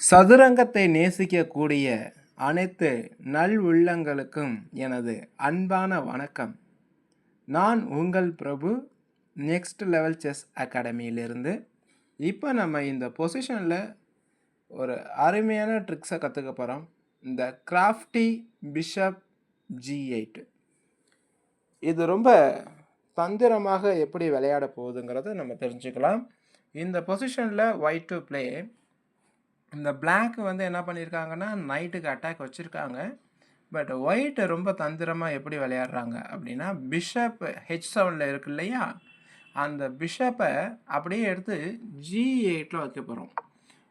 சதுரங்கத்தை நேசிக்கக்கூடிய அனைத்து நல் உள்ளங்களுக்கும் எனது அன்பான வணக்கம். நான் உங்கள் பிரபு, நெக்ஸ்ட் லெவல் செஸ் அகாடமியிலிருந்து. இப்போ நம்ம இந்த பொசிஷனில் ஒரு அருமையான ட்ரிக்ஸை கற்றுக்க போகிறோம். இந்த கிராஃப்டி பிஷப் G8 இது ரொம்ப தந்திரமாக எப்படி விளையாட போகுதுங்கிறத நம்ம தெரிஞ்சுக்கலாம். இந்த பொசிஷனில் ஒயிட் டு பிளே. இந்த பிளாக் வந்து என்ன பண்ணியிருக்காங்கன்னா நைட்டுக்கு அட்டாக் வச்சுருக்காங்க. பட் ஒயிட் ரொம்ப தந்திரமாக எப்படி விளையாடுறாங்க அப்படின்னா, பிஷப் H7 இருக்கு இல்லையா, அந்த பிஷப்பை அப்படியே எடுத்து G8 வைக்க போகிறோம்.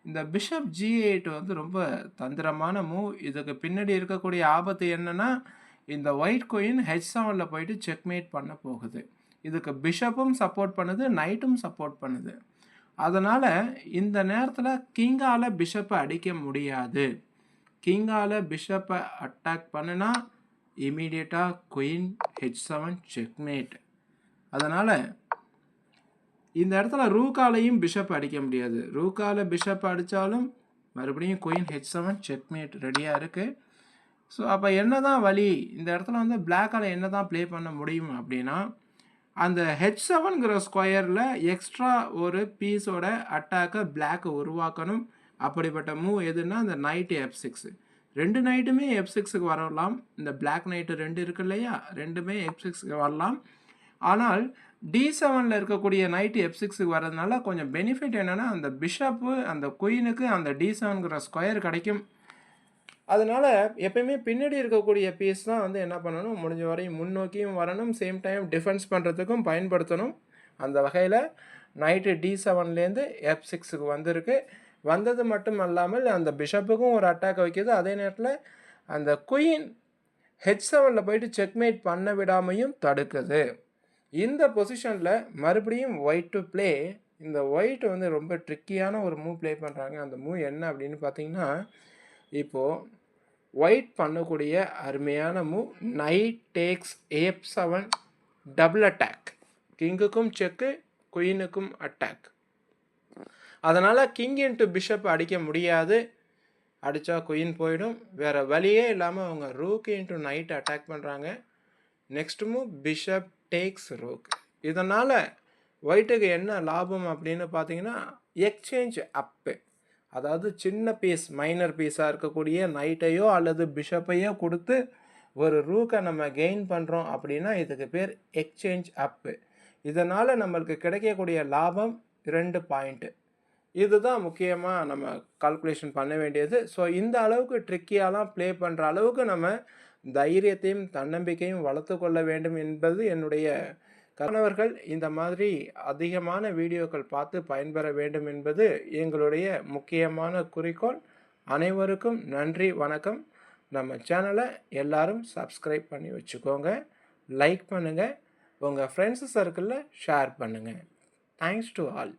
இந்த பிஷப் G8 வந்து ரொம்ப தந்திரமான மூவ். இதுக்கு பின்னாடி இருக்கக்கூடிய ஆபத்து என்னன்னா, இந்த ஒயிட் குயின் H7 போயிட்டு செக்மேட் பண்ண போகுது. இதுக்கு பிஷப்பும் சப்போர்ட் பண்ணுது, நைட்டும் சப்போர்ட் பண்ணுது. அதனால் இந்த நேரத்தில் கிங்கால் பிஷப்பை அடிக்க முடியாது. கிங்கால் பிஷப்பை அட்டாக் பண்ணுனா இமீடியட்டாக குயின் H7 செக்மேட். அதனால் இந்த இடத்துல ரூக்காலையும் பிஷப் அடிக்க முடியாது. ரூக்கால் பிஷப் அடித்தாலும் மறுபடியும் குயின் H7 செக்மேட் ரெடியாக இருக்குது. ஸோ அப்போ என்ன தான் வழி? இந்த இடத்துல வந்து பிளாக்கால் என்ன தான் ப்ளே பண்ண முடியும் அப்படின்னா, அந்த H7ங்கிற ஸ்கொயரில் எக்ஸ்ட்ரா ஒரு பீஸோட அட்டாக்கை பிளாக்கை உருவாக்கணும். அப்படிப்பட்ட மூவ் எதுன்னா அந்த நைட்டு F6. ரெண்டு நைட்டுமே F6க்கு வரலாம். இந்த பிளாக் நைட்டு ரெண்டு இருக்கு இல்லையா, ரெண்டுமே F6க்கு வரலாம். ஆனால் D7 இருக்கக்கூடிய நைட்டு F6க்கு வர்றதுனால கொஞ்சம் பெனிஃபிட் என்னென்னா, அந்த பிஷப்பு அந்த குயினுக்கு அந்த D7ங்கிற ஸ்கொயர் கிடைக்கும். அதனால் எப்பயுமே பின்னாடி இருக்கக்கூடிய பீஸ் தான் வந்து என்ன பண்ணணும், முடிஞ்ச வரையும் முன்னோக்கியும் வரணும், சேம் டைம் டிஃபென்ஸ் பண்ணுறதுக்கும் பயன்படுத்தணும். அந்த வகையில் நைட்டு D7லேருந்து F6க்கு வந்திருக்கு. வந்தது மட்டும் அல்லாமல் அந்த பிஷப்புக்கும் ஒரு அட்டாக் வைக்கிது. அதே நேரத்தில் அந்த குயின் H7 போயிட்டு செக்மேட் பண்ண விடாமையும் தடுக்குது. இந்த பொசிஷனில் மறுபடியும் ஒயிட் டு பிளே. இந்த ஒயிட் வந்து ரொம்ப ட்ரிக்கியான ஒரு மூவ் ப்ளே பண்ணுறாங்க. அந்த மூவ் என்ன அப்படின்னு பார்த்தீங்கன்னா, இப்போது ஒயிட் பண்ணக்கூடிய அருமையான move knight takes F7 double attack. கிங்குக்கும் செக்கு, குயினுக்கும் அட்டாக். அதனால் கிங் இன்ட்டு பிஷப் அடிக்க முடியாது. அடித்தா குயின் போயிடும். வேறு வழியே இல்லாமல் அவங்க ரூக் இன்ட்டு நைட் அட்டாக் பண்ணுறாங்க. Next move bishop takes rook. இதனால் ஒயிட்டுக்கு என்ன லாபம் அப்படின்னு பார்த்தீங்கன்னா, எக்ஸ்சேஞ்ச் அப்பு. அதாவது சின்ன பீஸ், மைனர் பீஸாக இருக்கக்கூடிய நைட்டையோ அல்லது பிஷப்பையோ கொடுத்து ஒரு ரூக்கை நம்ம கெயின் பண்ணுறோம் அப்படின்னா இதுக்கு பேர் எக்ஸ்சேஞ்ச் அப்பு. இதனால் நம்மளுக்கு கிடைக்கக்கூடிய லாபம் 2 பாயிண்ட்டு. இதுதான் முக்கியமாக நம்ம கால்குலேஷன் பண்ண வேண்டியது. ஸோ இந்த அளவுக்கு ட்ரிக்கியாலாம் ப்ளே பண்ணுற அளவுக்கு நம்ம தைரியத்தையும் தன்னம்பிக்கையும் வளர்த்து கொள்ள வேண்டும் என்பது என்னுடைய மாணவர்கள் இந்த மாதிரி அதிகமான வீடியோக்கள் பார்த்து பயன்பெற வேண்டும் என்பது எங்களுடைய முக்கியமான குறிக்கோள். அனைவருக்கும் நன்றி, வணக்கம். நம்ம சேனலை எல்லாரும் சப்ஸ்கிரைப் பண்ணி வச்சுக்கோங்க, லைக் பண்ணுங்கள், உங்கள் ஃப்ரெண்ட்ஸ் சர்க்கிளில் ஷேர் பண்ணுங்கள். Thanks to all.